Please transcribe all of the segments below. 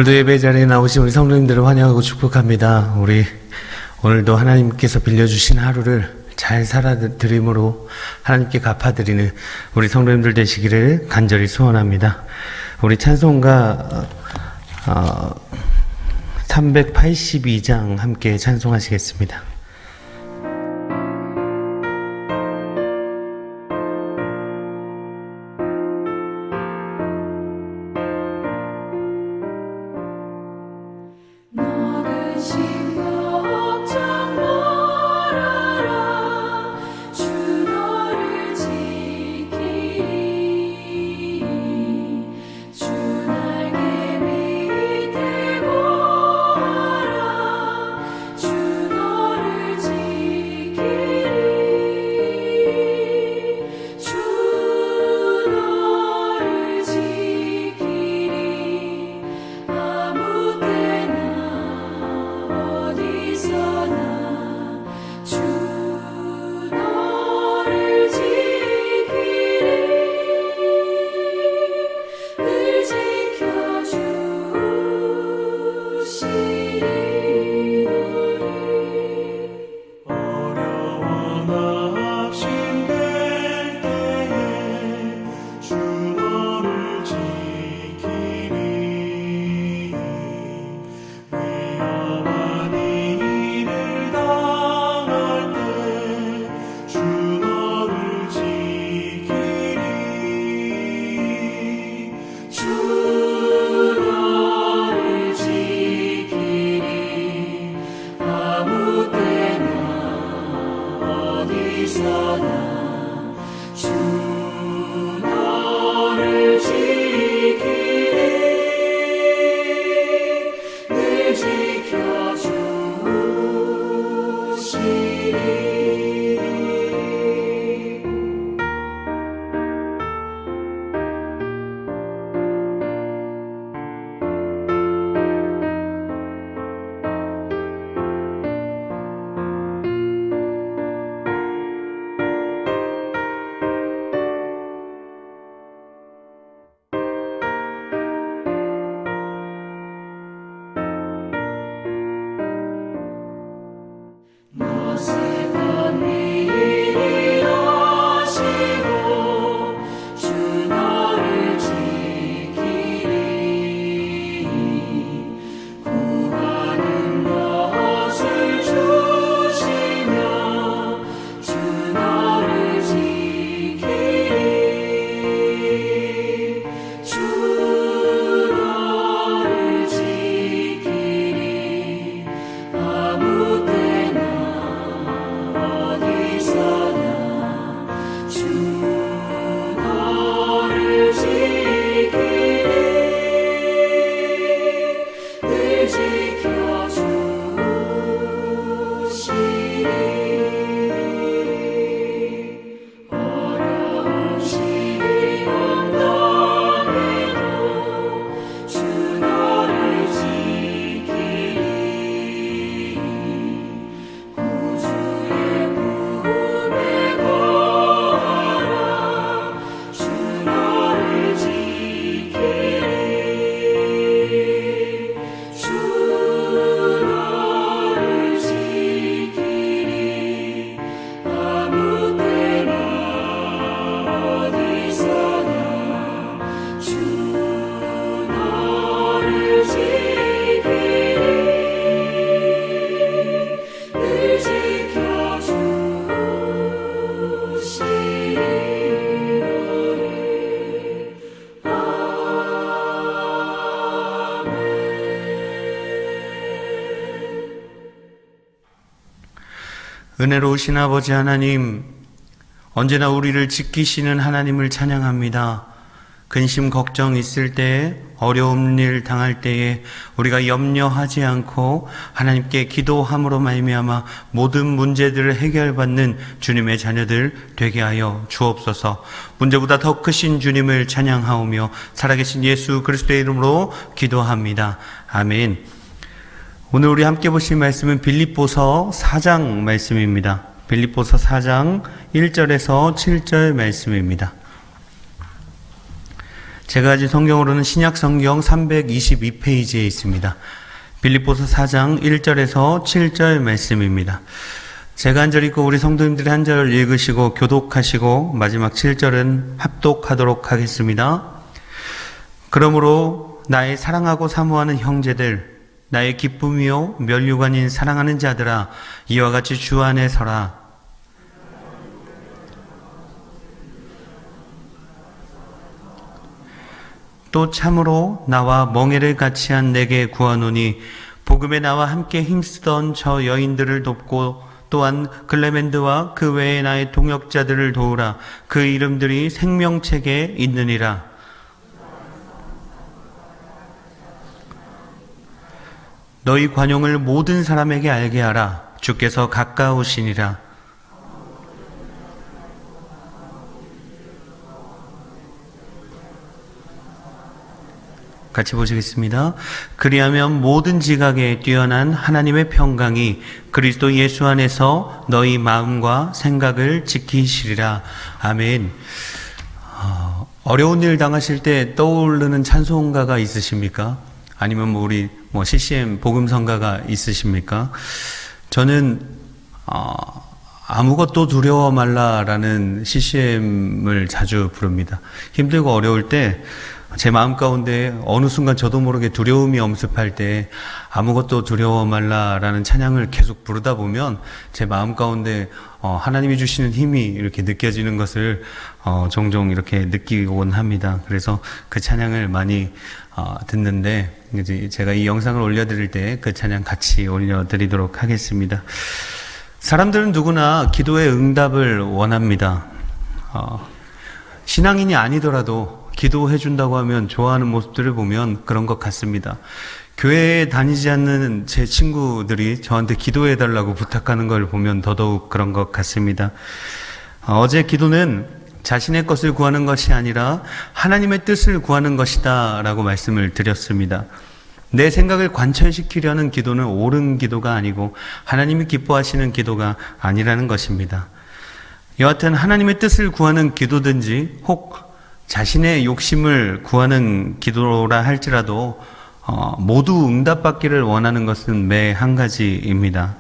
오늘도 예배 자리에 나오신 우리 성도님들을 환영하고 축복합니다. 우리 오늘도 하나님께서 빌려주신 하루를 잘 살아드림으로 하나님께 갚아드리는 우리 성도님들 되시기를 간절히 소원합니다. 우리 찬송가 382장 함께 찬송하시겠습니다. 은혜로우신 아버지 하나님, 언제나 우리를 지키시는 하나님을 찬양합니다. 근심 걱정 있을 때에, 어려운 일 당할 때에 우리가 염려하지 않고 하나님께 기도함으로 말미암아 모든 문제들을 해결받는 주님의 자녀들 되게 하여 주옵소서. 문제보다 더 크신 주님을 찬양하오며 살아계신 예수 그리스도의 이름으로 기도합니다. 아멘. 오늘 우리 함께 보실 말씀은 빌립보서 4장 말씀입니다. 빌립보서 4장 1절에서 7절 말씀입니다. 제가 가진 성경으로는 신약 성경 322페이지에 있습니다. 빌립보서 4장 1절에서 7절 말씀입니다. 제가 한 절 읽고 우리 성도님들이 한 절 읽으시고 교독하시고 마지막 7절은 합독하도록 하겠습니다. 그러므로 나의 사랑하고 사모하는 형제들, 나의 기쁨이요 면류관인 사랑하는 자들아, 이와 같이 주 안에 서라. 또 참으로 나와 멍에를 같이 한 내게 구하노니 복음에 나와 함께 힘쓰던 저 여인들을 돕고 또한 클레멘드와 그 외에 나의 동역자들을 도우라. 그 이름들이 생명책에 있느니라. 너희 관용을 모든 사람에게 알게 하라. 주께서 가까우시니라. 같이 보시겠습니다. 그리하면 모든 지각에 뛰어난 하나님의 평강이 그리스도 예수 안에서 너희 마음과 생각을 지키시리라. 아멘. 어려운 일 당하실 때 떠오르는 찬송가가 있으십니까? 아니면 우리 CCM 복음성가가 있으십니까? 저는 아무것도 두려워 말라라는 CCM을 자주 부릅니다. 힘들고 어려울 때 제 마음 가운데 어느 순간 저도 모르게 두려움이 엄습할 때 아무것도 두려워 말라라는 찬양을 계속 부르다 보면 제 마음 가운데 하나님이 주시는 힘이 이렇게 느껴지는 것을 종종 이렇게 느끼곤 합니다. 그래서 그 찬양을 많이 듣는데 이제 제가 이 영상을 올려드릴 때 그 찬양 같이 올려드리도록 하겠습니다. 사람들은 누구나 기도의 응답을 원합니다. 신앙인이 아니더라도 기도해 준다고 하면 좋아하는 모습들을 보면 그런 것 같습니다. 교회에 다니지 않는 제 친구들이 저한테 기도해 달라고 부탁하는 걸 보면 더더욱 그런 것 같습니다. 어제 기도는 자신의 것을 구하는 것이 아니라 하나님의 뜻을 구하는 것이다 라고 말씀을 드렸습니다. 내 생각을 관철시키려는 기도는 옳은 기도가 아니고 하나님이 기뻐하시는 기도가 아니라는 것입니다. 여하튼 하나님의 뜻을 구하는 기도든지 혹 자신의 욕심을 구하는 기도라 할지라도 모두 응답받기를 원하는 것은 매 한 가지입니다.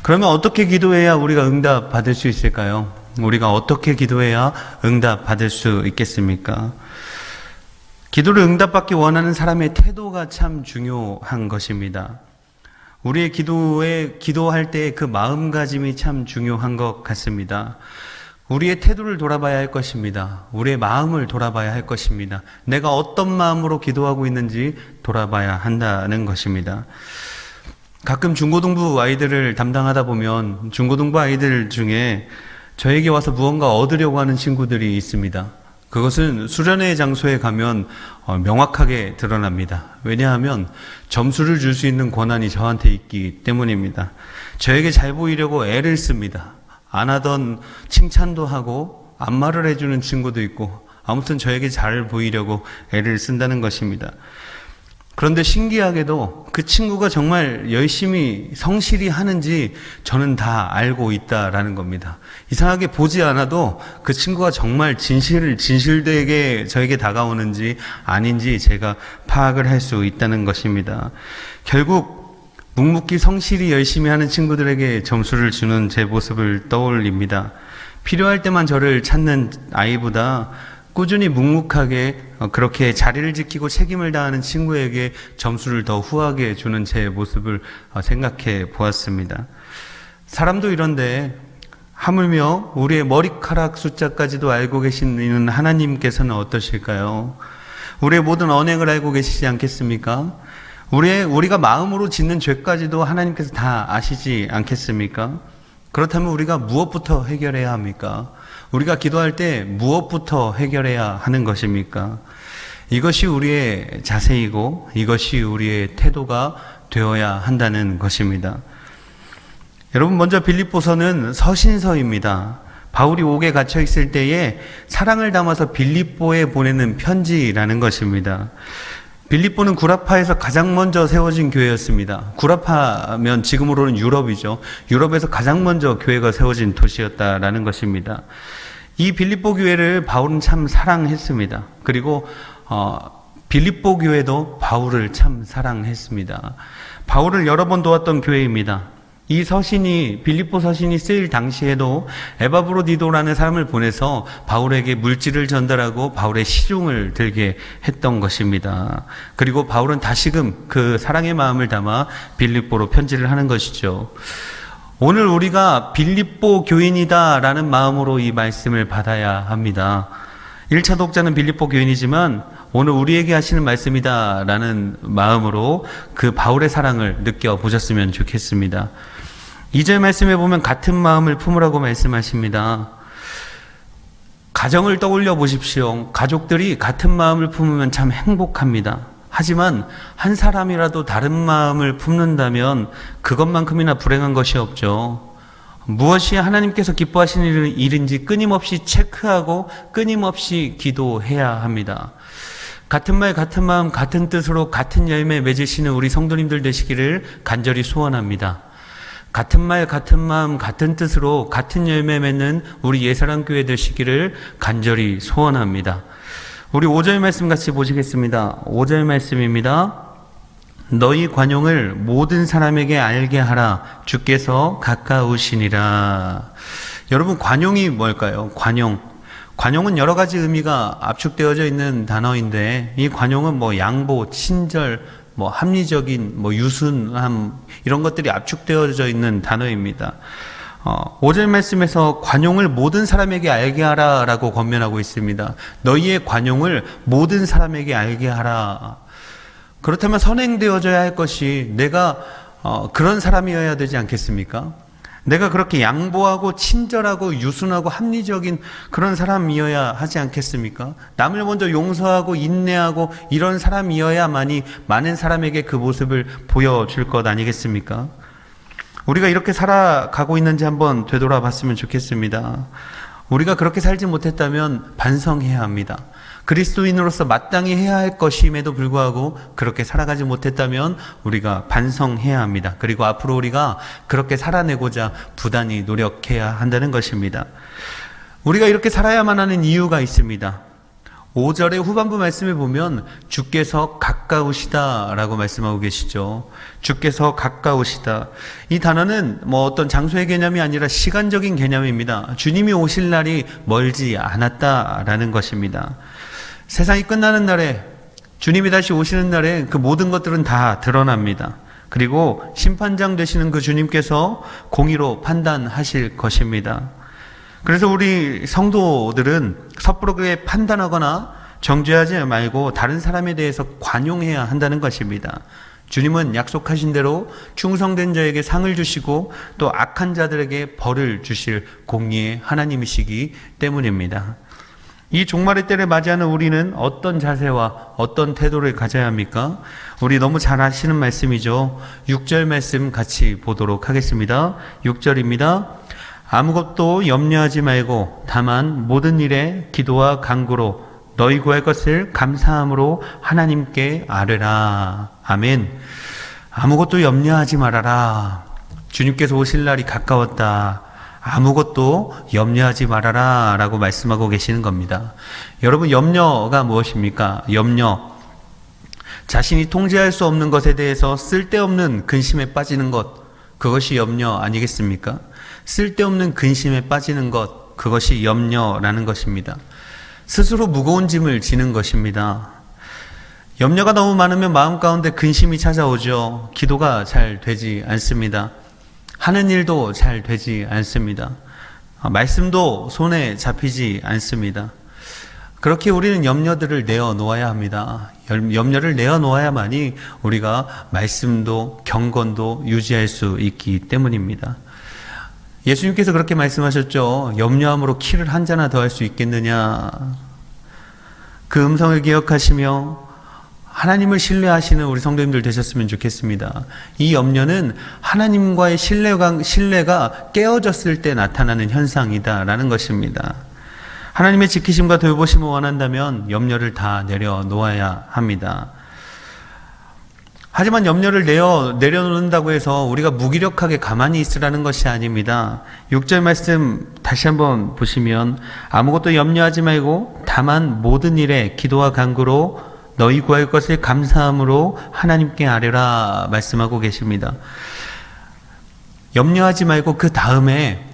그러면 어떻게 기도해야 우리가 응답받을 수 있을까요? 우리가 어떻게 기도해야 응답받을 수 있겠습니까? 기도를 응답받기 원하는 사람의 태도가 참 중요한 것입니다. 우리의 기도할 때 그 마음가짐이 참 중요한 것 같습니다. 우리의 태도를 돌아봐야 할 것입니다. 우리의 마음을 돌아봐야 할 것입니다. 내가 어떤 마음으로 기도하고 있는지 돌아봐야 한다는 것입니다. 가끔 중고등부 아이들을 담당하다 보면 중고등부 아이들 중에 저에게 와서 무언가 얻으려고 하는 친구들이 있습니다. 그것은 수련회 장소에 가면 명확하게 드러납니다. 왜냐하면 점수를 줄 수 있는 권한이 저한테 있기 때문입니다. 저에게 잘 보이려고 애를 씁니다. 안 하던 칭찬도 하고 안마를 해주는 친구도 있고 아무튼 저에게 잘 보이려고 애를 쓴다는 것입니다. 그런데 신기하게도 그 친구가 정말 열심히 성실히 하는지 저는 다 알고 있다라는 겁니다. 이상하게 보지 않아도 그 친구가 정말 진실되게 저에게 다가오는지 아닌지 제가 파악을 할 수 있다는 것입니다. 결국 묵묵히 성실히 열심히 하는 친구들에게 점수를 주는 제 모습을 떠올립니다. 필요할 때만 저를 찾는 아이보다 꾸준히 묵묵하게 그렇게 자리를 지키고 책임을 다하는 친구에게 점수를 더 후하게 주는 제 모습을 생각해 보았습니다. 사람도 이런데 하물며 우리의 머리카락 숫자까지도 알고 계시는 하나님께서는 어떠실까요? 우리의 모든 언행을 알고 계시지 않겠습니까? 우리가 마음으로 짓는 죄까지도 하나님께서 다 아시지 않겠습니까? 그렇다면 우리가 무엇부터 해결해야 합니까? 우리가 기도할 때 무엇부터 해결해야 하는 것입니까? 이것이 우리의 자세이고 이것이 우리의 태도가 되어야 한다는 것입니다. 여러분, 먼저 빌립보서는 서신서입니다. 바울이 옥에 갇혀 있을 때에 사랑을 담아서 빌립보에 보내는 편지라는 것입니다. 빌립보는 구라파에서 가장 먼저 세워진 교회였습니다. 구라파면 지금으로는 유럽이죠. 유럽에서 가장 먼저 교회가 세워진 도시였다라는 것입니다. 이 빌립보 교회를 바울은 참 사랑했습니다. 그리고 빌립보 교회도 바울을 참 사랑했습니다. 바울을 여러 번 도왔던 교회입니다. 이 서신이, 빌립보 서신이 쓰일 당시에도 에바브로디도라는 사람을 보내서 바울에게 물질을 전달하고 바울의 시중을 들게 했던 것입니다. 그리고 바울은 다시금 그 사랑의 마음을 담아 빌립보로 편지를 하는 것이죠. 오늘 우리가 빌립보 교인이다라는 마음으로 이 말씀을 받아야 합니다. 1차 독자는 빌립보 교인이지만 오늘 우리에게 하시는 말씀이다라는 마음으로 그 바울의 사랑을 느껴보셨으면 좋겠습니다. 2절 말씀에 보면 같은 마음을 품으라고 말씀하십니다. 가정을 떠올려 보십시오. 가족들이 같은 마음을 품으면 참 행복합니다. 하지만 한 사람이라도 다른 마음을 품는다면 그것만큼이나 불행한 것이 없죠. 무엇이 하나님께서 기뻐하시는 일인지 끊임없이 체크하고 끊임없이 기도해야 합니다. 같은 말, 같은 마음, 같은 뜻으로 같은 열매 맺으시는 우리 성도님들 되시기를 간절히 소원합니다. 같은 말, 같은 마음, 같은 뜻으로 같은 열매 맺는 우리 예사랑교회 되시기를 간절히 소원합니다. 우리 5절 말씀 같이 보시겠습니다. 5절 말씀입니다. 너희 관용을 모든 사람에게 알게 하라. 주께서 가까우시니라. 여러분, 관용이 뭘까요? 관용은 여러 가지 의미가 압축되어져 있는 단어인데, 이 관용은 양보, 친절, 합리적인, 유순함, 이런 것들이 압축되어져 있는 단어입니다. 5절 말씀에서 관용을 모든 사람에게 알게 하라 라고 권면하고 있습니다. 너희의 관용을 모든 사람에게 알게 하라. 그렇다면 선행되어져야 할 것이 내가 그런 사람이어야 되지 않겠습니까? 내가 그렇게 양보하고 친절하고 유순하고 합리적인 그런 사람이어야 하지 않겠습니까? 남을 먼저 용서하고 인내하고 이런 사람이어야만이 많은 사람에게 그 모습을 보여줄 것 아니겠습니까? 우리가 이렇게 살아가고 있는지 한번 되돌아봤으면 좋겠습니다. 우리가 그렇게 살지 못했다면 반성해야 합니다. 그리스도인으로서 마땅히 해야 할 것임에도 불구하고 그렇게 살아가지 못했다면 우리가 반성해야 합니다. 그리고 앞으로 우리가 그렇게 살아내고자 부단히 노력해야 한다는 것입니다. 우리가 이렇게 살아야만 하는 이유가 있습니다. 5절의 후반부 말씀에 보면 주께서 가까우시다 라고 말씀하고 계시죠. 주께서 가까우시다. 이 단어는 어떤 장소의 개념이 아니라 시간적인 개념입니다. 주님이 오실 날이 멀지 않았다라는 것입니다. 세상이 끝나는 날에, 주님이 다시 오시는 날에 그 모든 것들은 다 드러납니다. 그리고 심판장 되시는 그 주님께서 공의로 판단하실 것입니다. 그래서 우리 성도들은 섣부르게 판단하거나 정죄하지 말고 다른 사람에 대해서 관용해야 한다는 것입니다. 주님은 약속하신 대로 충성된 자에게 상을 주시고 또 악한 자들에게 벌을 주실 공의의 하나님이시기 때문입니다. 이 종말의 때를 맞이하는 우리는 어떤 자세와 어떤 태도를 가져야 합니까? 우리 너무 잘 아시는 말씀이죠. 6절 말씀 같이 보도록 하겠습니다. 6절입니다. 아무것도 염려하지 말고 다만 모든 일에 기도와 간구로 너희 구할 것을 감사함으로 하나님께 아뢰라. 아멘. 아무것도 염려하지 말아라. 주님께서 오실 날이 가까웠다. 아무것도 염려하지 말아라 라고 말씀하고 계시는 겁니다. 여러분, 염려가 무엇입니까? 염려. 자신이 통제할 수 없는 것에 대해서 쓸데없는 근심에 빠지는 것, 그것이 염려 아니겠습니까? 쓸데없는 근심에 빠지는 것, 그것이 염려라는 것입니다. 스스로 무거운 짐을 지는 것입니다. 염려가 너무 많으면 마음 가운데 근심이 찾아오죠. 기도가 잘 되지 않습니다. 하는 일도 잘 되지 않습니다. 말씀도 손에 잡히지 않습니다. 그렇게 우리는 염려들을 내어놓아야 합니다. 염려를 내어놓아야만이 우리가 말씀도 경건도 유지할 수 있기 때문입니다. 예수님께서 그렇게 말씀하셨죠. 염려함으로 키를 한 자나 더 할 수 있겠느냐. 그 음성을 기억하시며 하나님을 신뢰하시는 우리 성도님들 되셨으면 좋겠습니다. 이 염려는 하나님과의 신뢰가 깨어졌을 때 나타나는 현상이다라는 것입니다. 하나님의 지키심과 돌보심을 원한다면 염려를 다 내려놓아야 합니다. 하지만 염려를 내려놓는다고 해서 우리가 무기력하게 가만히 있으라는 것이 아닙니다. 6절 말씀 다시 한번 보시면 아무것도 염려하지 말고 다만 모든 일에 기도와 간구로 너희 구할 것을 감사함으로 하나님께 아뢰라 말씀하고 계십니다. 염려하지 말고 그 다음에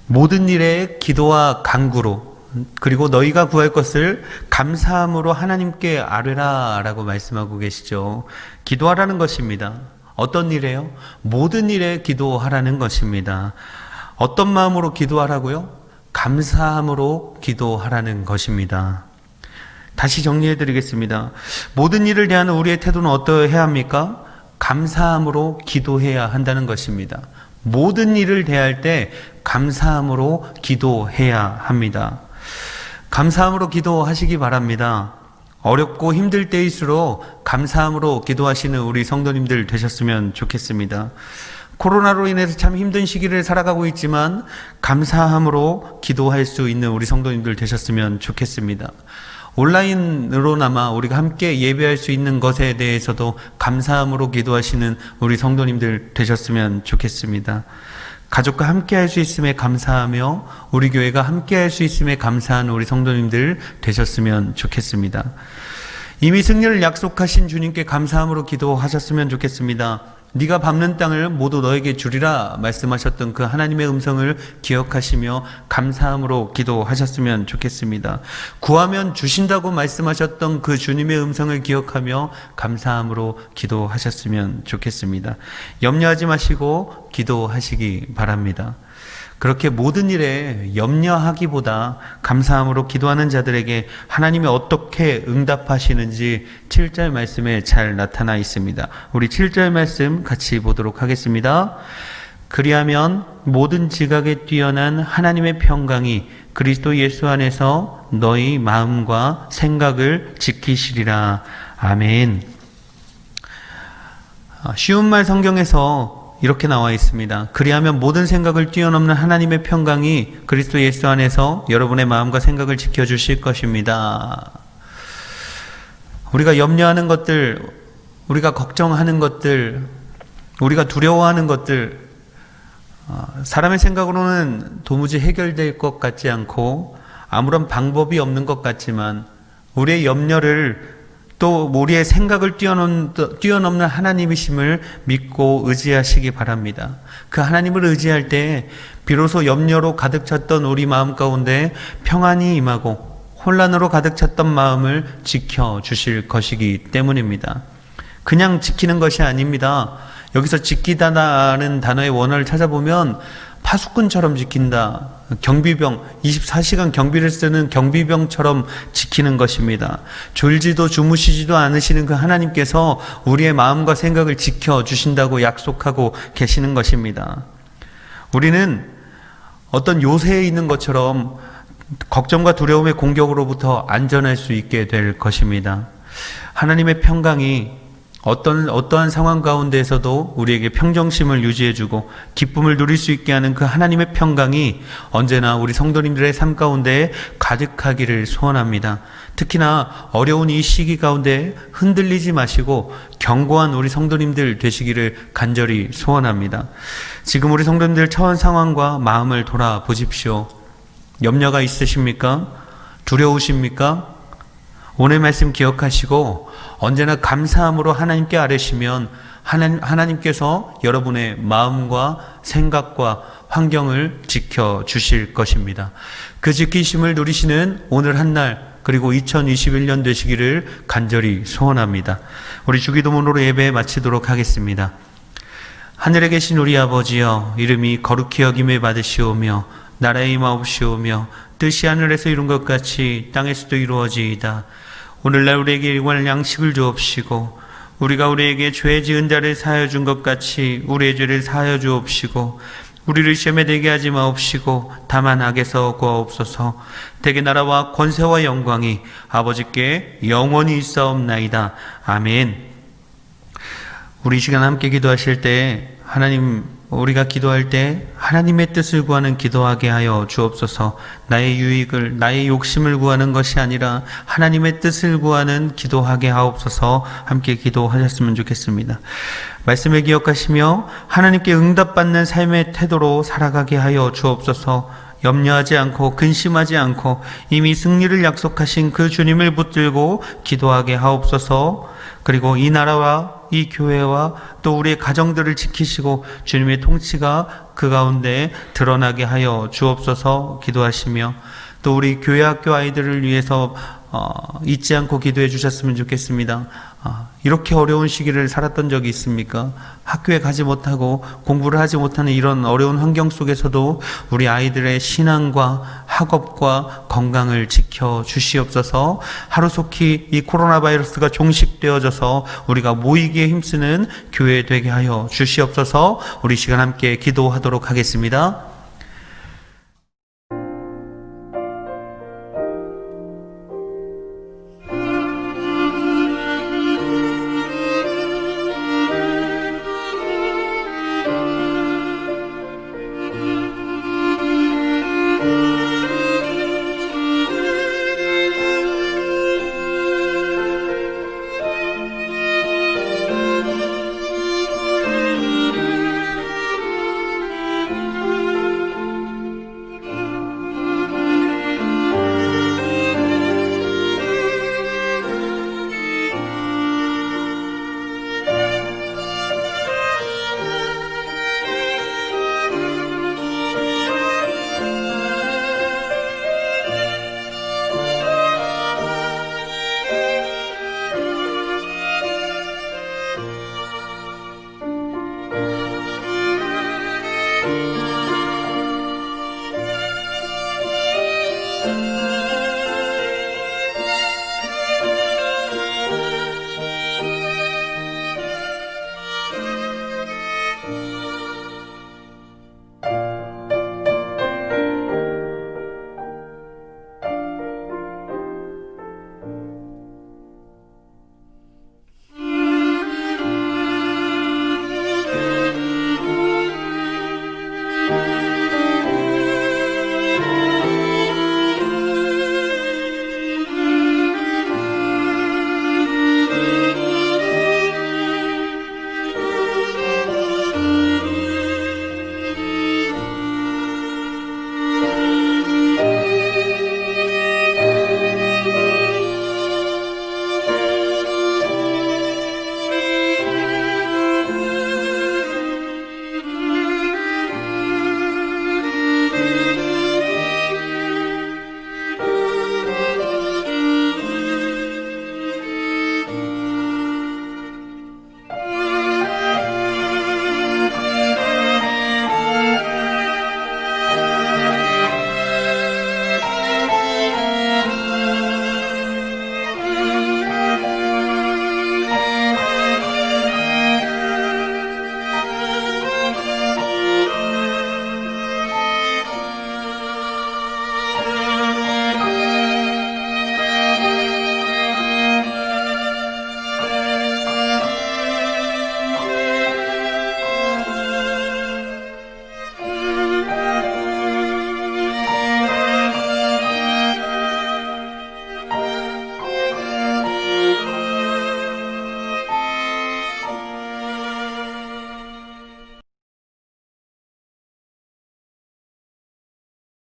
모든 일에 기도와 간구로 그리고 너희가 구할 것을 감사함으로 하나님께 아뢰라 라고 말씀하고 계시죠. 기도하라는 것입니다. 어떤 일에요? 모든 일에 기도하라는 것입니다. 어떤 마음으로 기도하라고요? 감사함으로 기도하라는 것입니다. 다시 정리해 드리겠습니다. 모든 일을 대한 우리의 태도는 어떠해야 합니까? 감사함으로 기도해야 한다는 것입니다. 모든 일을 대할 때 감사함으로 기도해야 합니다. 감사함으로 기도하시기 바랍니다. 어렵고 힘들 때일수록 감사함으로 기도하시는 우리 성도님들 되셨으면 좋겠습니다. 코로나로 인해서 참 힘든 시기를 살아가고 있지만 감사함으로 기도할 수 있는 우리 성도님들 되셨으면 좋겠습니다. 온라인으로나마 우리가 함께 예배할 수 있는 것에 대해서도 감사함으로 기도하시는 우리 성도님들 되셨으면 좋겠습니다. 가족과 함께 할 수 있음에 감사하며 우리 교회가 함께 할 수 있음에 감사한 우리 성도님들 되셨으면 좋겠습니다. 이미 승리를 약속하신 주님께 감사함으로 기도하셨으면 좋겠습니다. 네가 밟는 땅을 모두 너에게 주리라 말씀하셨던 그 하나님의 음성을 기억하시며 감사함으로 기도하셨으면 좋겠습니다. 구하면 주신다고 말씀하셨던 그 주님의 음성을 기억하며 감사함으로 기도하셨으면 좋겠습니다. 염려하지 마시고 기도하시기 바랍니다. 그렇게 모든 일에 염려하기보다 감사함으로 기도하는 자들에게 하나님이 어떻게 응답하시는지 7절 말씀에 잘 나타나 있습니다. 우리 7절 말씀 같이 보도록 하겠습니다. 그리하면 모든 지각에 뛰어난 하나님의 평강이 그리스도 예수 안에서 너희 마음과 생각을 지키시리라. 아멘. 쉬운 말 성경에서 이렇게 나와 있습니다. 그리하면 모든 생각을 뛰어넘는 하나님의 평강이 그리스도 예수 안에서 여러분의 마음과 생각을 지켜주실 것입니다. 우리가 염려하는 것들, 우리가 걱정하는 것들, 우리가 두려워하는 것들, 사람의 생각으로는 도무지 해결될 것 같지 않고 아무런 방법이 없는 것 같지만 우리의 염려를 또 우리의 생각을 뛰어넘는 하나님이심을 믿고 의지하시기 바랍니다. 그 하나님을 의지할 때 비로소 염려로 가득 찼던 우리 마음 가운데 평안이 임하고 혼란으로 가득 찼던 마음을 지켜주실 것이기 때문입니다. 그냥 지키는 것이 아닙니다. 여기서 지키다라는 단어의 원어를 찾아보면 파수꾼처럼 지킨다. 경비병, 24시간 경비를 쓰는 경비병처럼 지키는 것입니다. 졸지도 주무시지도 않으시는 그 하나님께서 우리의 마음과 생각을 지켜주신다고 약속하고 계시는 것입니다. 우리는 어떤 요새에 있는 것처럼 걱정과 두려움의 공격으로부터 안전할 수 있게 될 것입니다. 하나님의 평강이 어떠한 상황 가운데에서도 우리에게 평정심을 유지해주고 기쁨을 누릴 수 있게 하는 그 하나님의 평강이 언제나 우리 성도님들의 삶 가운데 가득하기를 소원합니다. 특히나 어려운 이 시기 가운데 흔들리지 마시고 견고한 우리 성도님들 되시기를 간절히 소원합니다. 지금 우리 성도님들 처한 상황과 마음을 돌아보십시오. 염려가 있으십니까? 두려우십니까? 오늘 말씀 기억하시고 언제나 감사함으로 하나님께 아뢰시면 하나님께서 여러분의 마음과 생각과 환경을 지켜주실 것입니다. 그 지키심을 누리시는 오늘 한 날 그리고 2021년 되시기를 간절히 소원합니다. 우리 주기도문으로 예배 마치도록 하겠습니다. 하늘에 계신 우리 아버지여, 이름이 거룩히 여김을 받으시오며 나라의 임하옵시오며 뜻이 하늘에서 이룬 것 같이 땅에서도 이루어지이다. 오늘날 우리에게 일용할 양식을 주옵시고 우리가 우리에게 죄 지은 자를 사하여 준 것 같이 우리의 죄를 사하여 주옵시고 우리를 시험에 들게 하지 마옵시고 다만 악에서 구하옵소서. 대개 나라와 권세와 영광이 아버지께 영원히 있사옵나이다. 아멘. 우리 이 시간 함께 기도하실 때 우리가 기도할 때 하나님의 뜻을 구하는 기도하게 하여 주옵소서. 나의 유익을, 나의 욕심을 구하는 것이 아니라 하나님의 뜻을 구하는 기도하게 하옵소서. 함께 기도하셨으면 좋겠습니다. 말씀을 기억하시며 하나님께 응답받는 삶의 태도로 살아가게 하여 주옵소서. 염려하지 않고 근심하지 않고 이미 승리를 약속하신 그 주님을 붙들고 기도하게 하옵소서. 그리고 이 나라와 이 교회와 또 우리의 가정들을 지키시고 주님의 통치가 그 가운데 드러나게 하여 주옵소서 기도하시며, 또 우리 교회 학교 아이들을 위해서 잊지 않고 기도해 주셨으면 좋겠습니다. 이렇게 어려운 시기를 살았던 적이 있습니까? 학교에 가지 못하고 공부를 하지 못하는 이런 어려운 환경 속에서도 우리 아이들의 신앙과 학업과 건강을 지켜 주시옵소서. 하루속히 이 코로나 바이러스가 종식되어져서 우리가 모이기에 힘쓰는 교회 되게 하여 주시옵소서. 우리 시간 함께 기도하도록 하겠습니다.